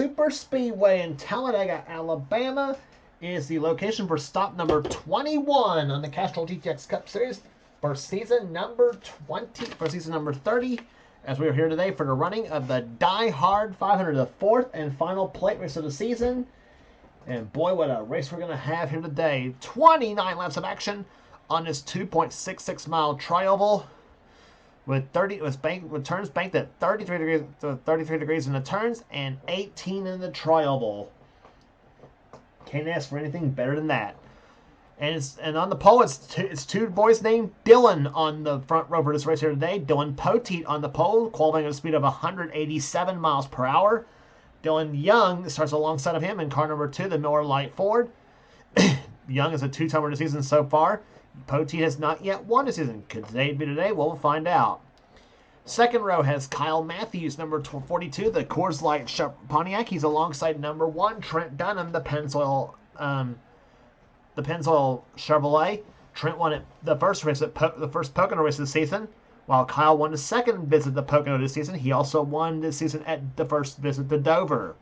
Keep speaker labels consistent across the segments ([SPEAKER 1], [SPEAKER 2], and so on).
[SPEAKER 1] Super Speedway in Talladega, Alabama is the location for stop number 21 on the Castrol GTX Cup Series for season number 30, as we are here today for the running of the DieHard 500, the fourth and final plate race of the season. And boy, what a race we're going to have here today. 29 laps of action on this 2.66 mile tri-oval with turns banked at 33 degrees in the turns and 18 in the tri-oval. Can't ask for anything better than that. And on the pole, it's two boys named Dylan on the front row for this race here today. Dylan Poteet on the pole, qualifying at a speed of 187 miles per hour. Dylan Young starts alongside of him in car number 2, the Miller Lite Ford. Young is a two-timer this season so far. Poteet has not yet won this season. Could today be today? We'll find out. Second row has Kyle Matthews, number 42, the Coors Light Pontiac. He's alongside number 1, Trent Dunham, the Pennzoil Chevrolet. Trent won the first race the first Pocono race of the season, while Kyle won the second visit to Pocono this season. He also won this season at the first visit to Dover.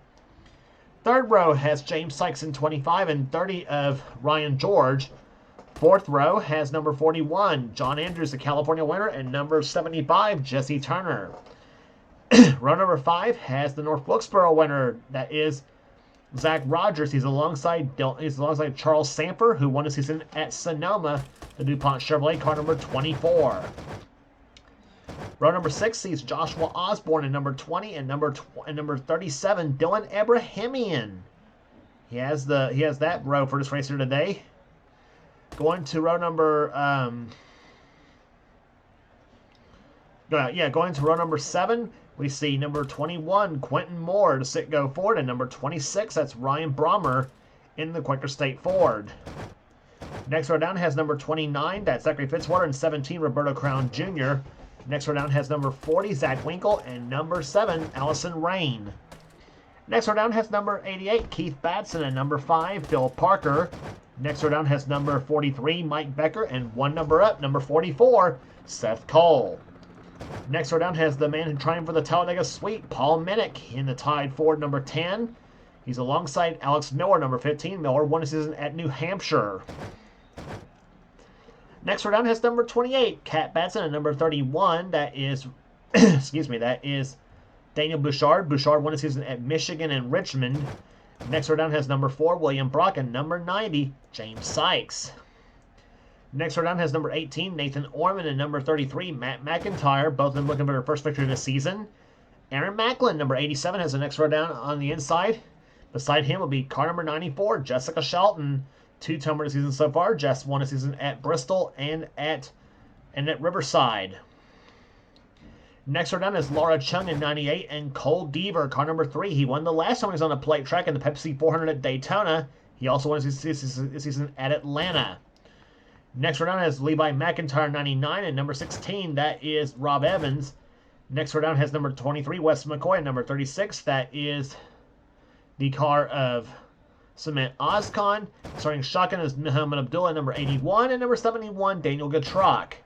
[SPEAKER 1] Third row has James Sykes in 25 and 30 of Ryan George. Fourth row has number 41, John Andrews, the California winner, and number 75, Jesse Turner. Row number 5 has the North Wilkesboro winner, that is Zach Rogers. He's alongside Charles Samper, who won the season at Sonoma, the DuPont Chevrolet, car number 24. Row number 6 sees Joshua Osborne in number 20 and number 37, Dylan Abrahamian. He has that row for this race here today. Going to row number going to row number 7, we see number 21, Quentin Moore, to Citgo Ford, and number 26, that's Ryan Brommer in the Quaker State Ford. Next row down has number 29, that's Zachary Fitzwater, and 17, Roberto Crown Jr. Next row down has number 40, Zach Winkle, and number 7, Allison Rain. Next row down has number 88, Keith Batson, and number 5, Bill Parker. Next row down has number 43, Mike Becker, and one number up, number 44, Seth Cole. Next row down has the man who triumphed for the Talladega Sweep, Paul Minnick, in the Tide Ford number 10. He's alongside Alex Miller, number 15. Miller won his season at New Hampshire. Next row down has number 28, Cat Batson, and number 31, that is, that is Daniel Bouchard. Bouchard won his season at Michigan and Richmond. Next row down has number 4, William Brock, and number 90, James Sykes. Next row down has number 18, Nathan Orman, and number 33, Matt McIntyre, both of them looking for their first victory of the season. Aaron Macklin, number 87, has the next row down on the inside. Beside him will be car number 94, Jessica Shelton, two-timer this season so far. Jess won a season at Bristol and at Riverside. Next row down is Laura Chung in 98 and Cole Deaver, car number 3. He won the last time he was on a plate track in the Pepsi 400 at Daytona. He also won his season at Atlanta. Next row down is Levi McIntyre, 99, and number 16, that is Rob Evans. Next row down has number 23, Wes McCoy, and number 36, that is the car of Cement Ozcon. Starting shotgun is Muhammad Abdullah, number 81, and number 71, Daniel Gatrock.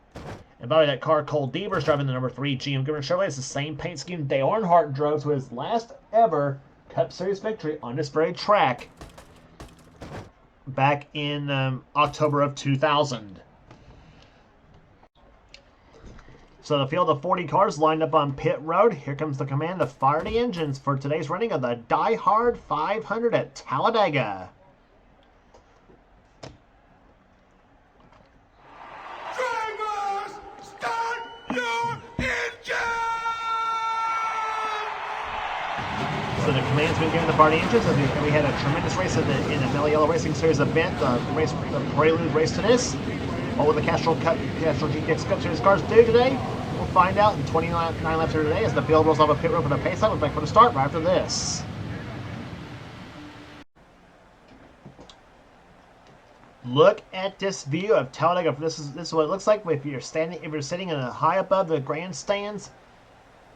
[SPEAKER 1] And by the way, that car, Cole Deaver, is driving the number 3 GM Goodman Chevrolet. It's the same paint scheme Dale Earnhardt drove to his last ever Cup Series victory on this very track back in October of 2000. So the field of 40 cars lined up on pit road. Here comes the command to fire the engines for today's running of the DieHard 500 at Talladega. So the command's been given to fire the engines. We had a tremendous race in the Mel Yellow Racing Series event, the prelude race to this. What will the Castrol GTX Cup Series cars do today? We'll find out in 29 laps here today as the field rolls off a pit road for the pace lap. We'll back for the start right after this. Look at this view of Talladega. This is what it looks like if you're sitting in high above the grandstands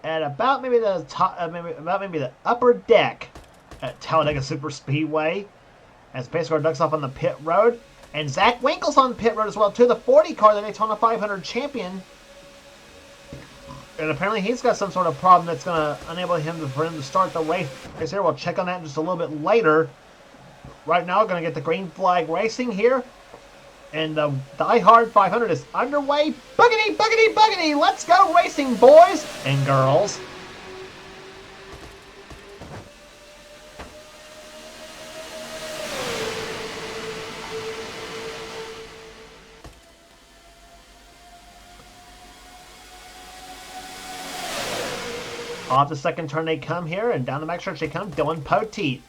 [SPEAKER 1] at about maybe the top, maybe the upper deck at Talladega Super Speedway, as pace car ducks off on the pit road, and Zach Winkle's on the pit road as well too. The 40 car, the Daytona 500 champion, And apparently he's got some sort of problem that's going to enable him for him to start the race here. We'll check on that just a little bit later. Right now, going to get the green flag racing here. And the DieHard 500 is underway. Buggity, buggity, buggity. Let's go racing, boys and girls. Off the second turn they come here, and down the backstretch they come. Dylan Poteet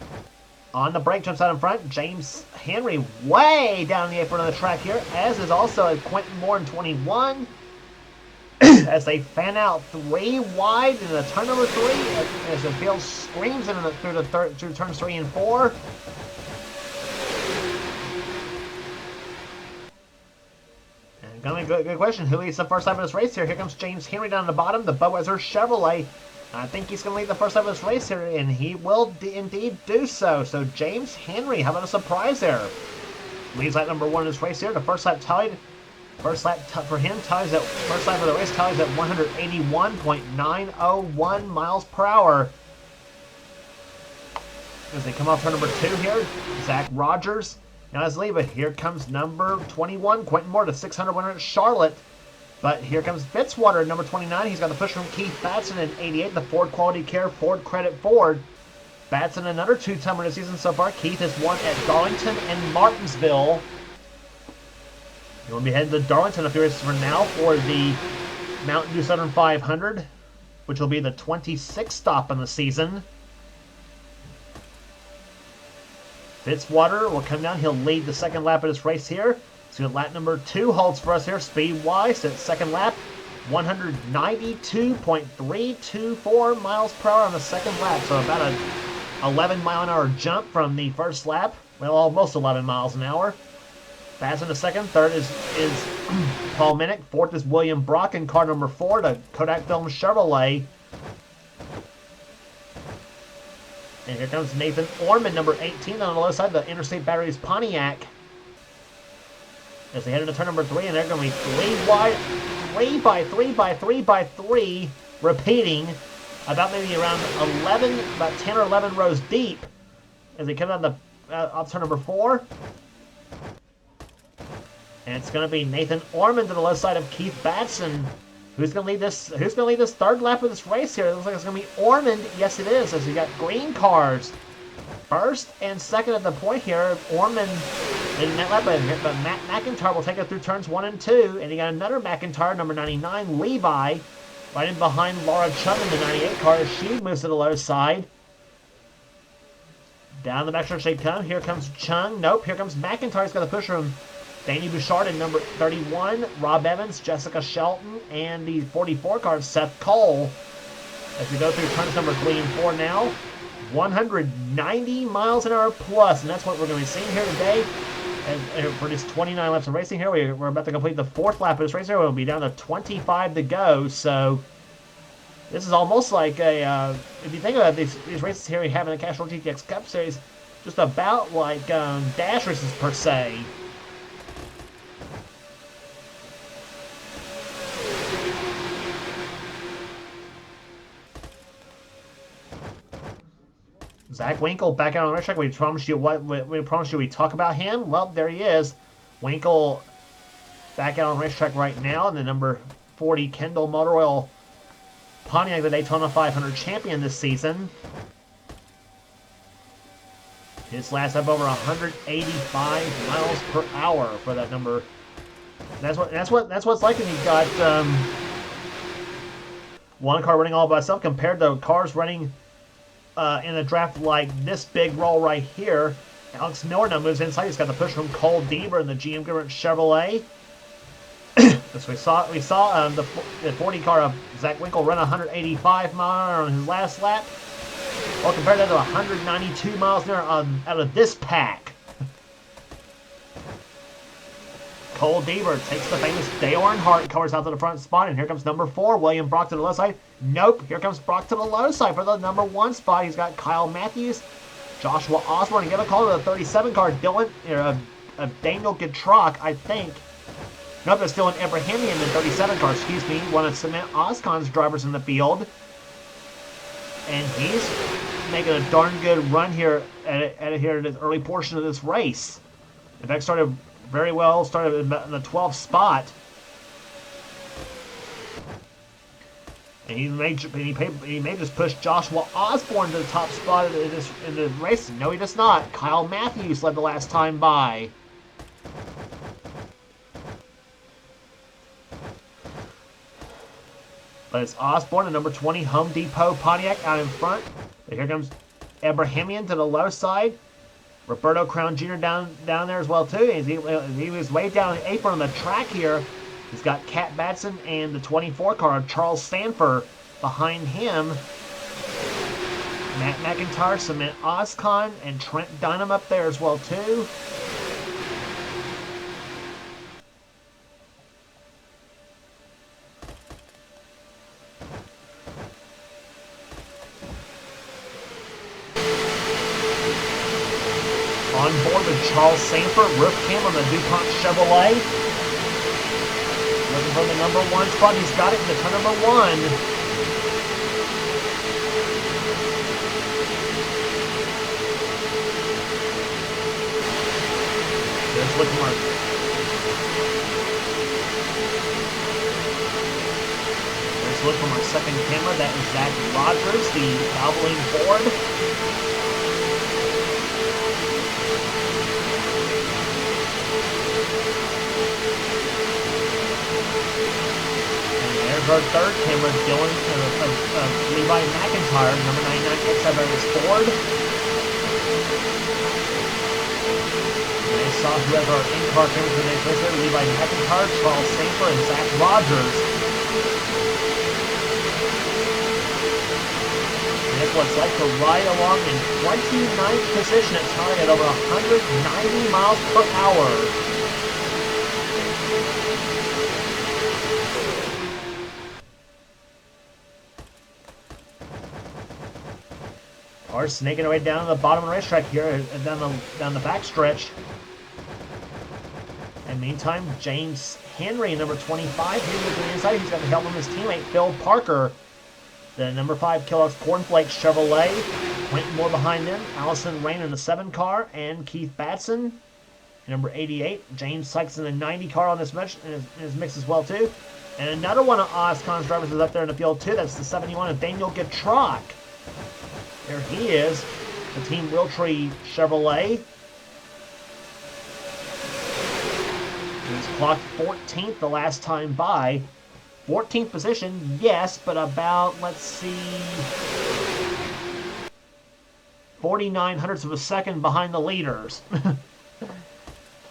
[SPEAKER 1] on the brake, jumps out in front. James Henry way down the apron of the track here, as is also Quentin Moore in 21. As they fan out 3 wide in the turn number 3, as the field screams through turns 3 and 4. And gonna be good question. Who leads the first lap of this race here? Here comes James Henry down the bottom. The Budweiser Chevrolet. I think he's going to lead the first lap of this race here, and he will indeed do so. So James Henry, how about a surprise there? Leads lap number 1 in this race here. The first lap tallied. First lap for him tallies at first lap of the race tallies at 181.901 miles per hour. As they come off turn number 2 here, Zach Rogers now has the lead, but here comes number 21, Quentin Moore, the 600 winner at Charlotte. But here comes Fitzwater, number 29. He's got the push from Keith Batson in 88, the Ford Quality Care Ford Credit Ford. Batson, another 2-time winner this season so far. Keith has won at Darlington and Martinsville. You will be heading to Darlington a few races from now for the Mountain Dew Southern 500, which will be the 26th stop in the season. Fitzwater will come down. He'll lead the second lap of this race here. So lap number 2 holds for us here, speed-wise, at second lap, 192.324 miles per hour on the second lap. So about an 11-mile-an-hour jump from the first lap. Well, almost 11 miles an hour. Fast in the second. Third is Paul Minnick. Fourth is William Brock in car number 4, the Kodak Film Chevrolet. And here comes Nathan Orman, number 18, on the low side, the Interstate Batteries Pontiac. As they head into turn number 3, and they're going to be 3 wide, 3 by 3 by 3 by 3, repeating about maybe around 11, about 10 or 11 rows deep as they come down the off turn number 4. And it's going to be Nathan Orman to the left side of Keith Batson. Who's going to lead this? Who's going to lead this third lap of this race here? It looks like it's going to be Orman. Yes, it is, as we got green cars. First and second at the point here. Orman in that lap, but Matt McIntyre will take it through turns 1 and 2. And you got another McIntyre, number 99, Levi, right in behind Laura Chung in the 98 car as she moves to the low side. Down the backstretch they come. Here comes Chung. Nope, here comes McIntyre. He's got a push from Danny Bouchard in number 31, Rob Evans, Jessica Shelton, and the 44 car, Seth Cole. As we go through turns number 3 and 4 now. 190 miles an hour plus, and that's what we're going to be seeing here today. And for this 29 laps of racing here, we're about to complete the 4th lap of this race here. We'll be down to 25 to go, so this is almost like a, if you think about these races here we have in the Castrol GTX Cup Series, just about like dash races per se. Zach Winkle back out on the racetrack. We promised you we talk about him. Well, there he is. Winkle back out on the racetrack right now, and the number 40 Kendall Motor Oil Pontiac, the Daytona 500 champion this season. His last up over 185 miles per hour for that number. That's what it's like when you've got one car running all by itself compared to cars running in a draft like this big roll right here. Alex Miller now moves inside. He's got the push from Cole Deaver in the GM Goodrich Chevrolet. As we saw the 40 car of Zach Winkle run 185 miles on his last lap. Well, compared that to 192 miles an hour out of this pack. Cole Deaver takes the famous Dale Earnhardt, covers out to the front spot, and here comes number 4, William Brock to the left side. Nope, here comes Brock to the low side for the number 1 spot. He's got Kyle Matthews, Joshua Osborne, and get a call to the 37 car, Daniel Getrock, I think. Nope, that's still an Abrahamian in 37 car, excuse me. One of Cement Oscon's drivers in the field. And he's making a darn good run here at the early portion of this race. In fact, started very well, started in the 12th spot. And he may just push Joshua Osborne to the top spot in the race. No, he does not. Kyle Matthews led the last time by. But it's Osborne, the number 20 Home Depot Pontiac out in front. But here comes Abrahamian to the low side. Roberto Crown Jr. down there as well, too. He was way down in the apron on the track here. He's got Cat Batson and the 24 car, Charles Sanford, behind him. Matt McIntyre, Cement Oscon, and Trent Dunham up there as well, too. On board with Charles Sanford, roof cam on the DuPont Chevrolet. Looking for the number 1 spot. He's got it in the turn number 1. There's Whitmore. Let's look from our second camera. That is Zach Rogers, the Valvoline Ford. Our third camera, Dylan of Levi McIntyre, number 99 XFRS Ford. They saw who has our in-car cameras for the next race there, Levi McIntyre, Charles Sanford, and Zach Rogers. And that's what it's like to ride along in 29th position at Target at over 190 miles per hour. Cars snaking their way down to the bottom of the racetrack here, down the backstretch. And meantime, James Henry, number 25, he's looking inside. He's got the help from his teammate Phil Parker. The number 5 Kellogg's Cornflakes Chevrolet. Quentin Moore behind them. Allison Rain in the 7 car, and Keith Batson, number 88. James Sykes in the 90 car on this mix, in his mix as well too. And another one of Oscon's drivers is up there in the field too. That's the 71 of Daniel Getrock. There he is, the Team Realtree Chevrolet. He was clocked 14th the last time by. 14th position, yes, but about, let's see, 49 hundredths of a second behind the leaders.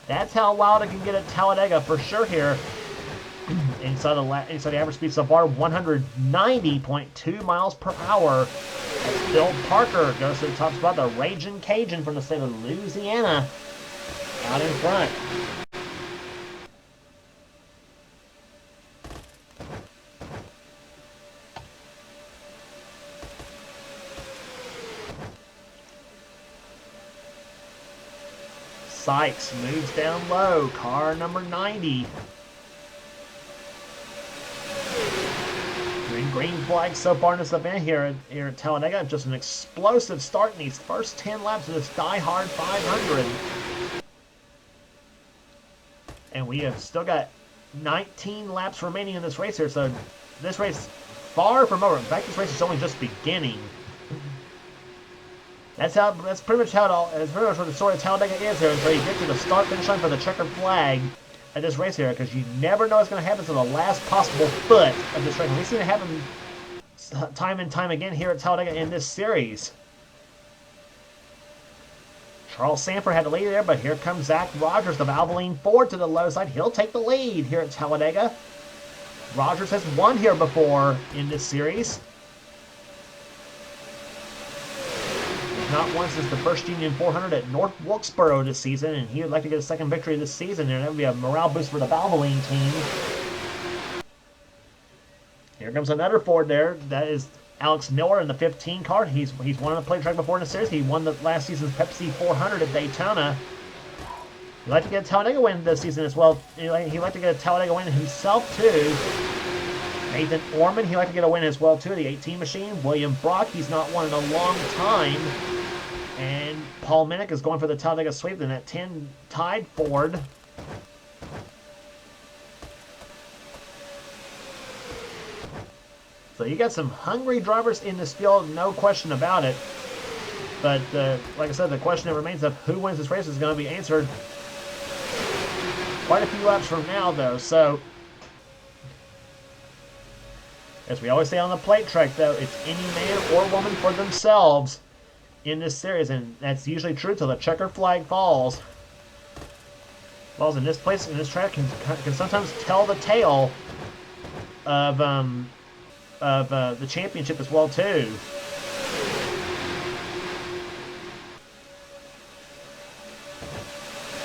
[SPEAKER 1] That's how wild it can get at Talladega for sure here. Inside the average speed so far, 190.2 miles per hour. As Phil Parker goes to the top spot, the Raging Cajun from the state of Louisiana, out in front. Sykes moves down low, car number 90. Green flag so far in this event here at Talladega. Just an explosive start in these first 10 laps of this DieHard 500. And we have still got 19 laps remaining in this race here, so this race far from over. In fact, this race is only just beginning. That's pretty much what the story of Talladega is here until you get to the start-finish line for the checkered flag at this race here, because you never know what's going to happen to the last possible foot of this race. We've seen it happen time and time again here at Talladega in this series. Charles Sanford had the lead there, but here comes Zach Rogers, the Valvoline Ford, to the low side. He'll take the lead here at Talladega. Rogers has won here before in this series. Not once since the first Union 400 at North Wilkesboro this season, and he would like to get a second victory this season, and that would be a morale boost for the Valvoline team. Here comes another Ford there. That is Alex Miller in the 15 car. He's won on the plate track before in the series. He won the last season's Pepsi 400 at Daytona. He'd like to get a Talladega win this season as well. He'd like to get a Talladega win himself, too. Nathan Orman, he'd like to get a win as well, too. The 18 machine. William Brock, he's not won in a long time. And Paul Minnick is going for the Talladega sweep in that 10 tied Ford. So you got some hungry drivers in this field, no question about it. But like I said, the question that remains of who wins this race is going to be answered quite a few laps from now, though. So, as we always say on the plate track, though, it's any man or woman for themselves in this series, and that's usually true till the checker flag falls. Balls in this track can sometimes tell the tale of the championship as well, too.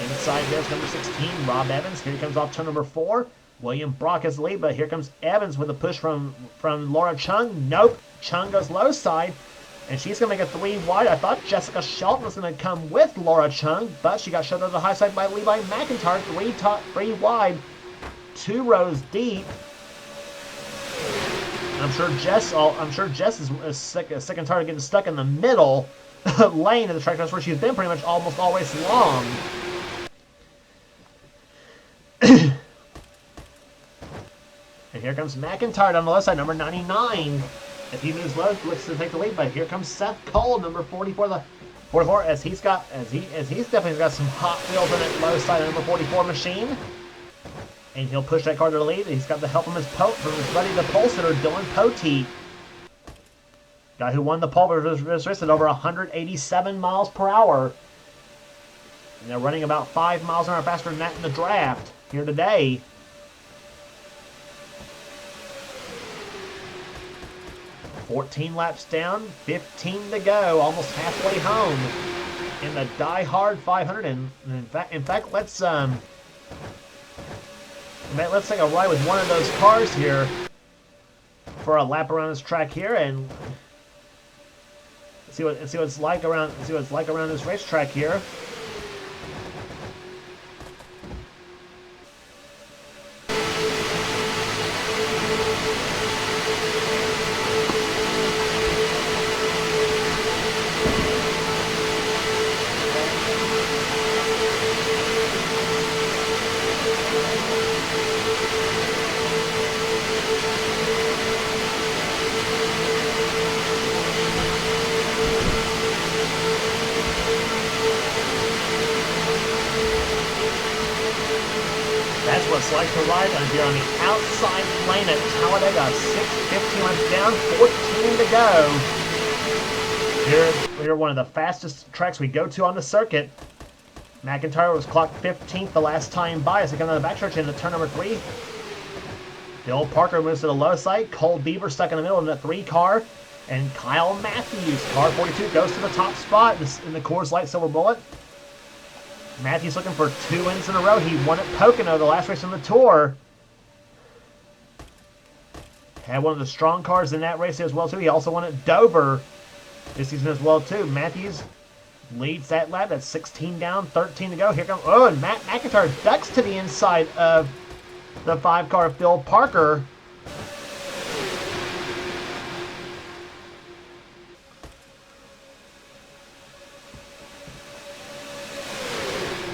[SPEAKER 1] Inside there's number 16, Rob Evans. Here he comes off turn number 4. William Brock has the lead, but here comes Evans with a push from Laura Chung. Nope, Chung goes low side, and she's going to make a 3 wide. I thought Jessica Shelton was going to come with Laura Chung, but she got shoved to the high side by Levi McIntyre. 3 wide, 2 rows deep. I'm sure Jess is sick and tired of getting stuck in the middle lane of the track. That's where she's been pretty much almost always long. And here comes McIntyre on the left side, number 99. If he moves low, looks to take the lead. But here comes Seth Cole, number 44. As he's definitely got some Hot Wheels on that low side of number 44 machine. And he'll push that car to the lead. He's got the help from his buddy, the pole sitter, Dylan Poteet. Guy who won the pole for this race at over 187 miles per hour. And they're running about 5 miles an hour faster than that in the draft here today. $14 laps down, 15 to go, almost halfway home in the DieHard 500. And in fact, let's take a ride with one of those cars here for a lap around this track here, and see what it's like around this racetrack here. That's what it's like to ride here on the outside lane at Talladega. 15 laps down, 14 to go. Here, one of the fastest tracks we go to on the circuit. McIntyre was clocked 15th the last time by as he comes out of the backstretch into turn number 3. Bill Parker moves to the low side. Cole Beaver stuck in the middle in the 3 car. And Kyle Matthews, car 42, goes to the top spot in the Coors Light Silver Bullet. Matthews looking for 2 wins in a row. He won at Pocono the last race on the Tour. Had one of the strong cars in that race as well, too. He also won at Dover this season as well, too. Matthews leads that lap. That's 16 down, 13 to go. Here comes... Oh, and Matt McIntyre ducks to the inside of the 5 car of Phil Parker.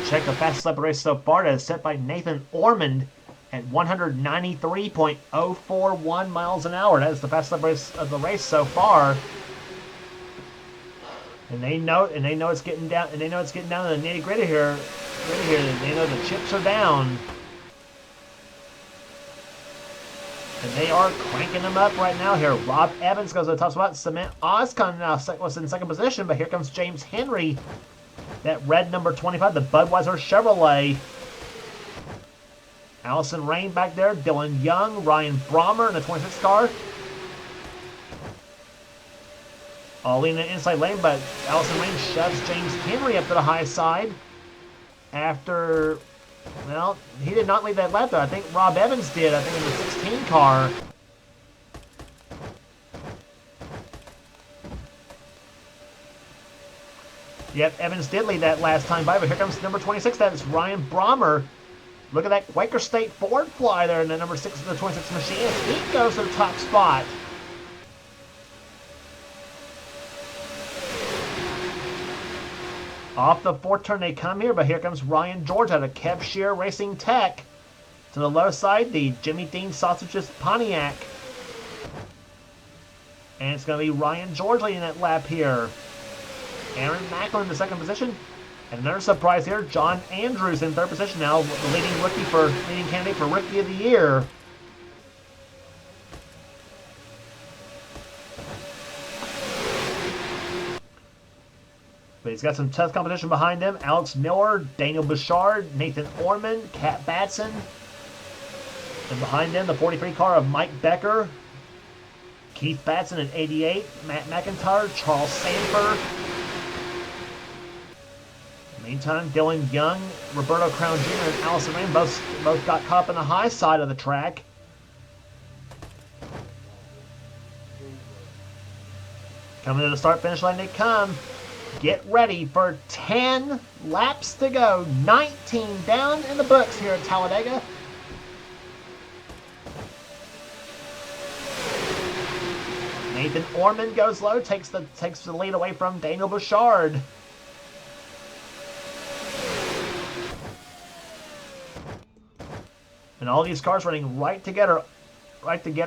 [SPEAKER 1] Check the fastest lap of the race so far. That is set by Nathan Ormond at 193.041 miles an hour. That is the fastest lap of the race so far. And they know it's getting down. And they know it's getting down to the nitty gritty here. They know the chips are down. And they are cranking them up right now here. Rob Evans goes to the top spot. Cement Oscon now was in second position, but here comes James Henry. That red number 25, the Budweiser Chevrolet. Allison Rain back there. Dylan Young, Ryan Brommer in the 26 car. All in the inside lane, but Allison Rain shoves James Henry up to the high side. After, well, he did not lead that lap though. I think Rob Evans did, I think in the 16 car. Yep, Evans did lead that last time by, but here comes number 26. That is Ryan Brommer. Look at that Quaker State Ford fly there in the number 6 of the 26 Machinist. He goes to the top spot. Off the fourth turn they come here, but here comes Ryan George out of Kev Shear Racing Tech. To the low side, the Jimmy Dean Sausages Pontiac. And it's going to be Ryan George leading that lap here. Aaron Macklin in the second position. And another surprise here, John Andrews in third position now, the leading candidate for Rookie of the Year. But he's got some tough competition behind him. Alex Miller, Daniel Bouchard, Nathan Orman, Kat Batson. And behind them, the 43 car of Mike Becker, Keith Batson in 88, Matt McIntyre, Charles Sanford. Meantime, Dylan Young, Roberto Crown Jr., and Allison Rain both got caught up in the high side of the track. Coming to the start-finish line they come. Get ready for 10 laps to go. 19 down in the books here at Talladega. Nathan Orman goes low, takes the lead away from Daniel Bouchard. And all these cars running right together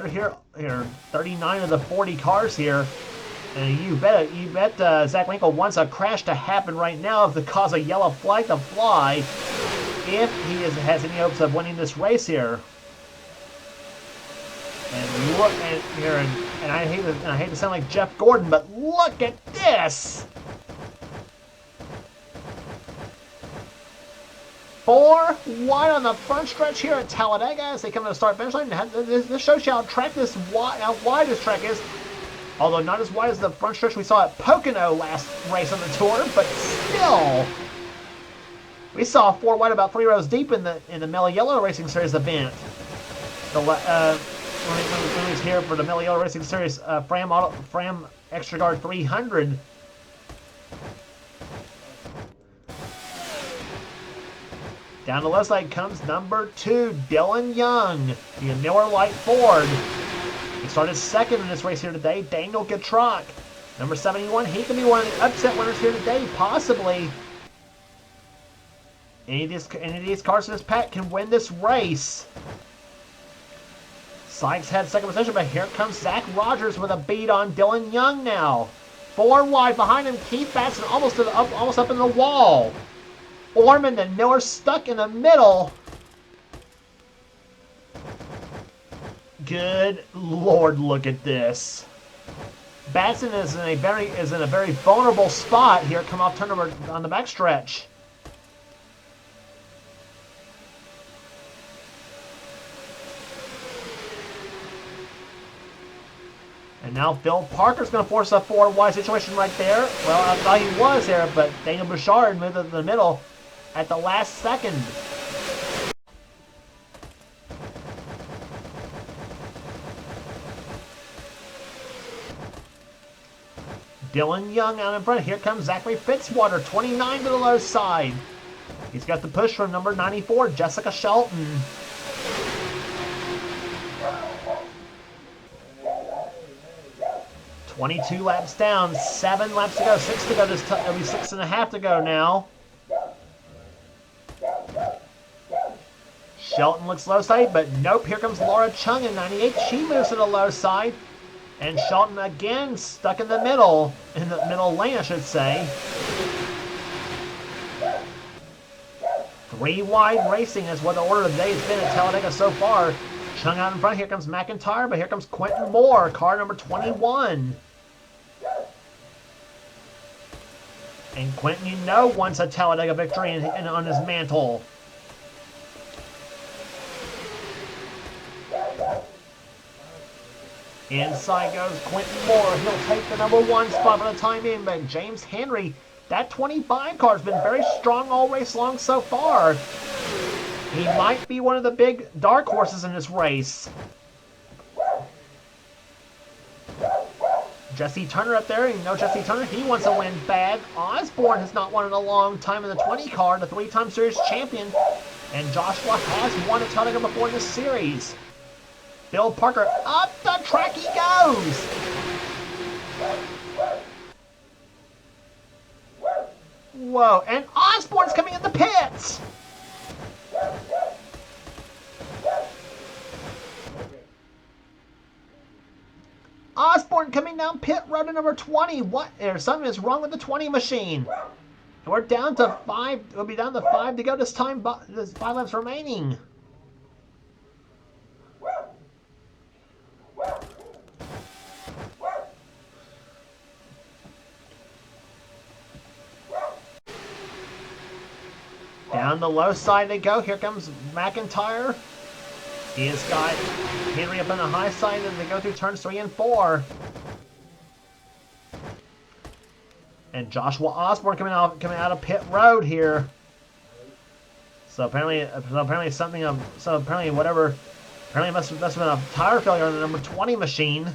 [SPEAKER 1] here. 39 of the 40 cars here. And you bet Zach Winkle wants a crash to happen right now to cause a yellow flag to fly if he has any hopes of winning this race here. And look at here, and I hate to sound like Jeff Gordon, but look at this. 4 wide on the front stretch here at Talladega as they come to the start-finish line. This shows you how wide this track is. Although not as wide as the front stretch we saw at Pocono last race on the tour, but still, we saw 4 wide about 3 rows deep in the Mellow Yellow Racing Series event. When he's here for the Mellow Yellow Racing Series Fram Extra Guard 300. Down the left side comes number 2, Dylan Young, the Miller Lite Ford. He started second in this race here today. Daniel Gatrock, number 71. He can be one of the upset winners here today, possibly. Any of these cars in this pack can win this race. Sykes had second position, but here comes Zach Rogers with a beat on Dylan Young now. 4 wide behind him. Keith Batson almost up in the wall. Orman and Miller stuck in the middle. Good Lord, look at this. Batson is in a very vulnerable spot here, come off turn number on the backstretch. And now Phil Parker's going to force a 4 wide situation right there. Well, I thought he was there, but Daniel Bouchard moved to the middle at the last second. Dylan Young out in front. Here comes Zachary Fitzwater, 29 to the low side. He's got the push from number 94, Jessica Shelton. $22 laps down, 7 laps to go, 6 to go. It'll be 6.5 to go now. Shelton looks low side, but nope. Here comes Laura Chung in 98. She moves to the low side. And Shelton again stuck in the middle lane, I should say. 3 wide racing is what the order of the day has been at Talladega so far. Chung out in front. Here comes McIntyre, but here comes Quentin Moore, car number 21. And Quentin, you know, wants a Talladega victory on his mantle. Inside goes Quentin Moore. He'll take the number 1 spot for the time being, but James Henry, that 25 car has been very strong all race long so far. He might be one of the big dark horses in this race. Jesse Turner up there. You know Jesse Turner, he wants to win bad. Osborne has not won in a long time in the 20 car, the 3-time series champion. And Joshua has won a title before in this series. Bill Parker, up the track he goes. Whoa, and Osborne's coming in the pits. Osborne coming down pit road to number 20. What? There's something is wrong with the 20 machine. And we're down to 5. We'll be down to 5 to go this time, but there's 5 laps remaining. Down the low side they go. Here comes McIntyre. He has got Henry up on the high side as they go through turns 3 and 4. And Joshua Osborne coming out of pit road here. So apparently something apparently it must have been a tire failure on the number 20 machine.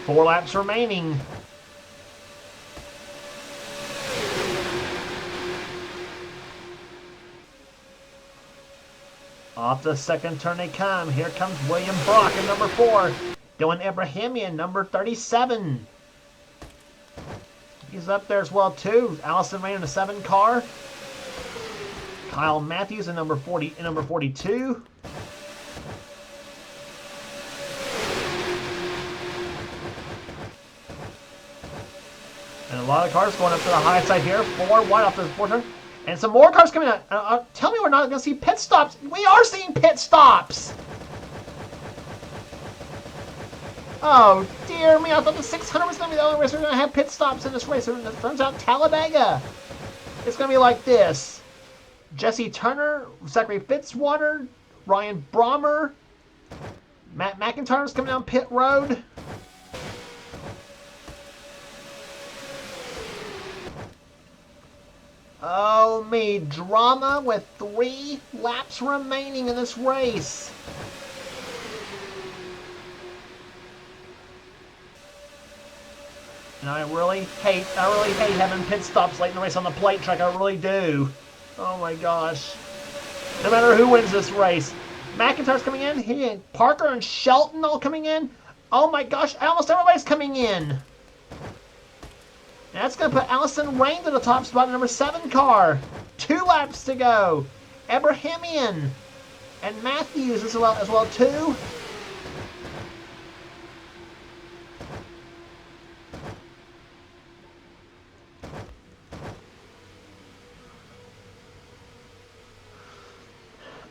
[SPEAKER 1] 4 laps remaining. Off the second turn they come. Here comes William Brock in number 4. Dylan Abrahamian, number 37. He's up there as well too. Allison Rain in the 7 car. Kyle Matthews in number 42. And a lot of cars going up to the high side here. 4 wide off the 4th turn. And some more cars coming out. Tell me we're not going to see pit stops. We are seeing pit stops. Oh, dear me. I thought the 600 was going to be the only race we're going to have pit stops in this race. And it turns out Talladega. It's going to be like this. Jesse Turner, Zachary Fitzwater, Ryan Brommer, Matt McIntyre's coming down pit road. Oh me, drama with 3 laps remaining in this race. And I really hate having pit stops late in the race on the plate track. I really do. Oh my gosh. No matter who wins this race. McIntyre's coming in. Parker and Shelton all coming in. Oh my gosh, almost everybody's coming in. And that's going to put Allison Rain to the top spot in number 7 car. 2 laps to go. Abrahamian and Matthews as well too.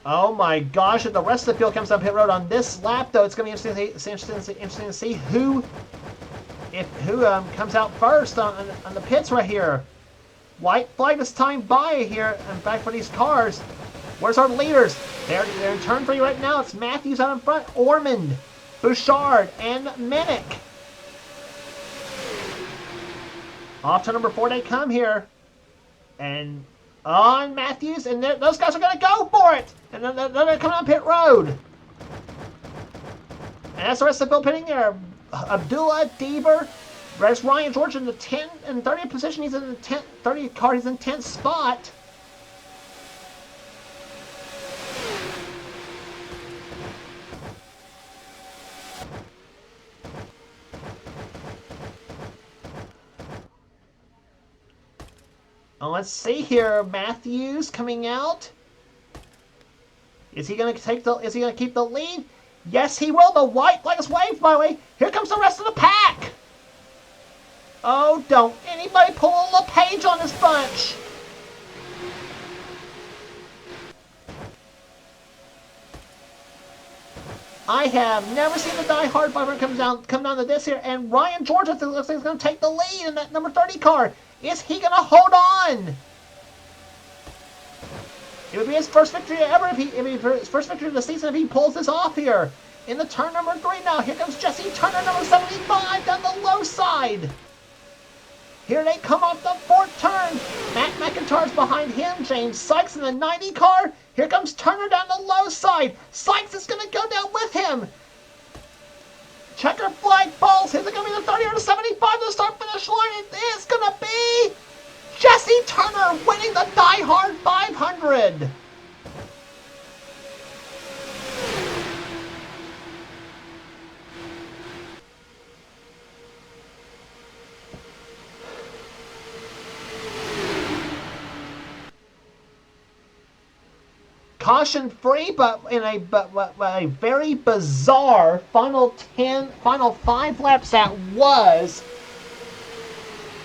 [SPEAKER 1] Oh my gosh, if the rest of the field comes up pit road on this lap, though, it's going to be interesting to see who comes out first on the pits right here. White flag this time by here, in fact, for these cars. Where's our leaders? They're in turn 3 right now. It's Matthews out in front, Ormond, Bouchard, and Minnick. Off to number 4 they come here. And on Matthews, and those guys are going to go for it. And they're going to come on pit road. And that's the rest of the field pitting there. Abdullah, Deaver, there's Ryan George in the 10 and 30th position. He's in the 30th car. He's in 10th spot. Let's see here. Matthews coming out. Is he going to keep the lead? Yes, he will. The white flag is waved, by the way. Here comes the rest of the pack. Oh, don't anybody pull a LePage on this bunch. I have never seen the DieHard 500 come down to this here. And Ryan George looks like he's going to take the lead in that number 30 car. Is he going to hold on? It would be his first victory ever if his first victory of the season if he pulls this off here. In the turn number 3 now, here comes Jesse Turner, number 75, down the low side. Here they come off the 4th turn. Matt McIntyre's behind him. James Sykes in the 90 car. Here comes Turner down the low side. Sykes is going to go down with him. Checker flag balls. Is it going to be the 30 or the 75 to the start-finish line? It is going to be Jesse Turner winning the DieHard 500. Caution free, but in a very bizarre final 5 laps that was,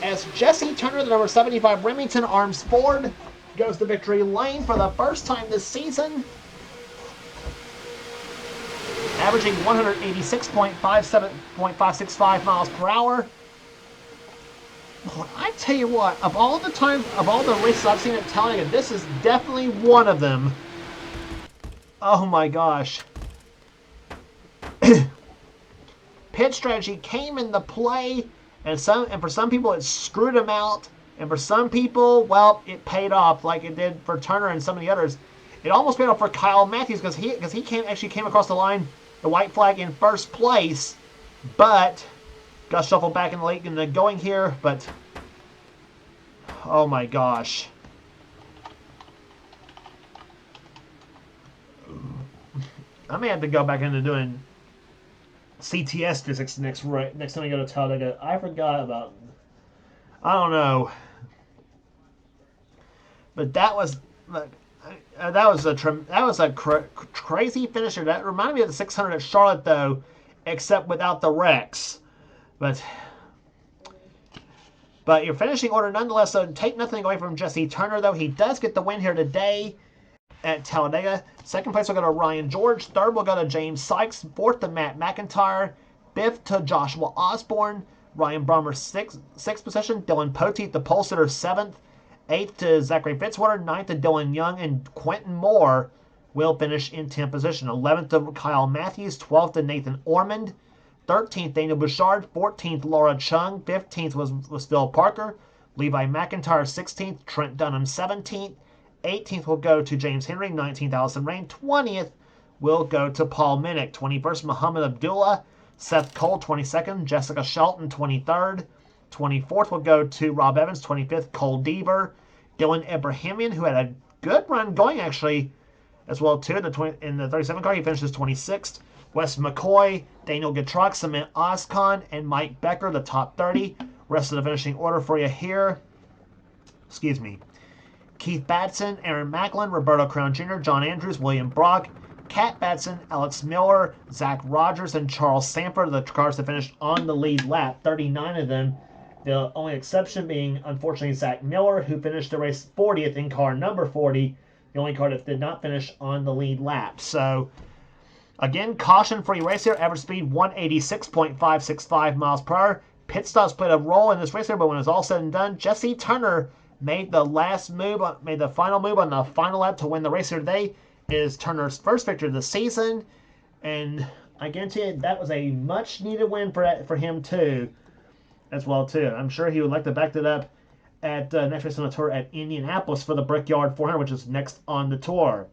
[SPEAKER 1] as Jesse Turner, the number 75 Remington Arms Ford, goes to victory lane for the first time this season, averaging 186.565 miles per hour. I tell you what, of all the races I've seen at Talladega, this is definitely one of them. Oh my gosh. Pit strategy came into play, and for some people it screwed them out, and for some people, well, it paid off like it did for Turner and some of the others. It almost paid off for Kyle Matthews because he came across the line, the white flag, in first place, but got shuffled back in the going here. But oh my gosh. I may have to go back into doing CTS physics next time I go to Talladega. I forgot about. I don't know, but that was a crazy finisher. That reminded me of the 600 at Charlotte, though, except without the wrecks. But your finishing order nonetheless. So take nothing away from Jesse Turner, though. He does get the win here today at Talladega. Second place will go to Ryan George. Third will go to James Sykes. Fourth to Matt McIntyre. Fifth to Joshua Osborne. Ryan Brummer sixth position. Dylan Poteet, the pole sitter, seventh. Eighth to Zachary Fitzwater. Ninth to Dylan Young. And Quentin Moore will finish in 10th position. 11th to Kyle Matthews. 12th to Nathan Ormond. 13th Daniel Bouchard. 14th Laura Chung. 15th was Phil Parker. Levi McIntyre 16th. Trent Dunham 17th. 18th will go to James Henry. 19th, Allison Rain. 20th will go to Paul Minnick. 21st, Muhammad Abdullah. Seth Cole, 22nd. Jessica Shelton, 23rd. 24th will go to Rob Evans. 25th, Cole Deaver. Dylan Ibrahimian, who had a good run going, actually, as well, too. In the 37 car, he finishes 26th. Wes McCoy, Daniel Getrock, Cement Oscon, and Mike Becker, the top 30. Rest of the finishing order for you here. Excuse me. Keith Batson, Aaron Macklin, Roberto Crown Jr., John Andrews, William Brock, Kat Batson, Alex Miller, Zach Rogers, and Charles Sanford, the cars that finished on the lead lap. 39 of them. The only exception being, unfortunately, Zach Miller, who finished the race 40th in car number 40, the only car that did not finish on the lead lap. So, again, caution-free race here. Average speed 186.565 miles per hour. Pit stops played a role in this race here, but when it's all said and done, Jesse Turner made the final move on the final lap to win the race here today. It is Turner's first victory of the season, and I guarantee you that was a much needed win for him too, as well too. I'm sure he would like to back that up at next race on the tour at Indianapolis for the Brickyard 400, which is next on the tour.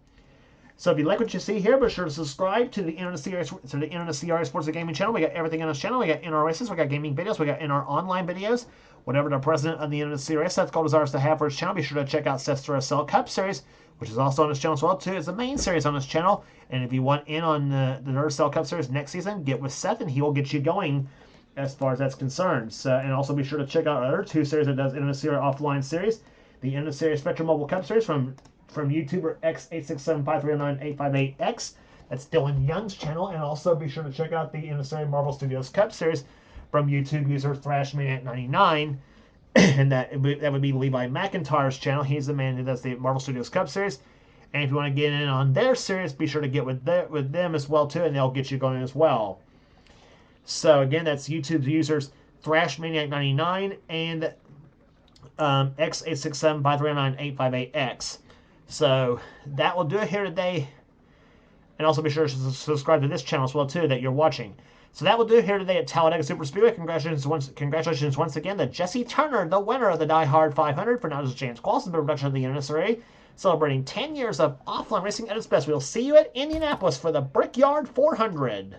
[SPEAKER 1] So if you like what you see here, be sure to subscribe to the NNSCRA Sports and Gaming channel. We got everything on this channel. We got NR races, we got gaming videos, we got NR online videos. Whatever the president of the NNSCRA Seth Cole desires to have for his channel, be sure to check out Seth's Duracell Cup Series, which is also on his channel as well too. It's the main series on his channel. And if you want in on the Duracell Cup Series next season, get with Seth and he will get you going as far as that's concerned. So, and also be sure to check out our other two series that does NNSCRA Offline Series, the NNSCRA Spectrum Mobile Cup Series from YouTuber X8675398588X. That's Dylan Young's channel. And also be sure to check out the NNSCRA Marvel Studios Cup Series from YouTube user ThrashManiac99. And that would be Levi McIntyre's channel. He's the man who does the Marvel Studios Cup Series. And if you want to get in on their series, be sure to get with them as well too, and they'll get you going as well. So again, that's YouTube's users ThrashManiac99 and X8675398588X. So that will do it here today. And also be sure to subscribe to this channel as well too that you're watching. So that will do it here today at Talladega Superspeedway. Congratulations once again to Jesse Turner, the winner of the DieHard 500. For now, this is James Clausen, production of the NNSCRA, celebrating 10 years of offline racing at its best. We'll see you at Indianapolis for the Brickyard 400.